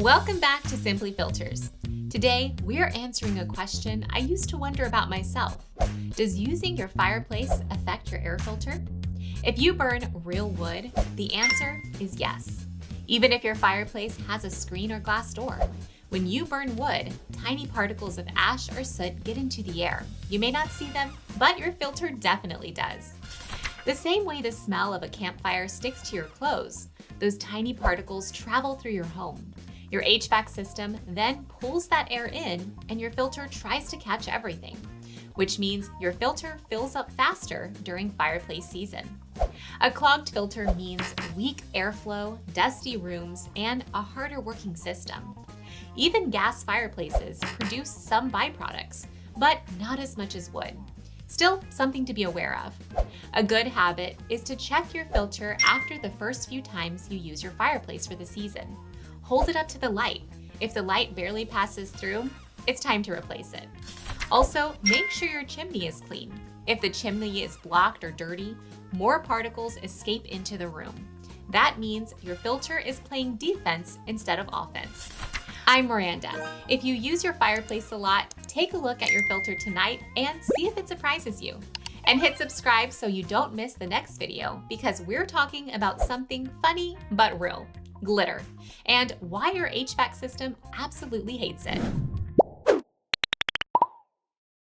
Welcome back to Simply Filters. Today, we're answering a question I used to wonder about myself. Does using your fireplace affect your air filter? If you burn real wood, the answer is yes. Even if your fireplace has a screen or glass door. When you burn wood, tiny particles of ash or soot get into the air. You may not see them, but your filter definitely does. The same way the smell of a campfire sticks to your clothes, those tiny particles travel through your home. Your HVAC system then pulls that air in, and your filter tries to catch everything, which means your filter fills up faster during fireplace season. A clogged filter means weak airflow, dusty rooms, and a harder working system. Even gas fireplaces produce some byproducts, but not as much as wood. Still, something to be aware of. A good habit is to check your filter after the first few times you use your fireplace for the season. Hold it up to the light. If the light barely passes through, it's time to replace it. Also, make sure your chimney is clean. If the chimney is blocked or dirty, more particles escape into the room. That means your filter is playing defense instead of offense. I'm Miranda. If you use your fireplace a lot, take a look at your filter tonight and see if it surprises you. And hit subscribe so you don't miss the next video, because we're talking about something funny but real: glitter, and why your HVAC system absolutely hates it.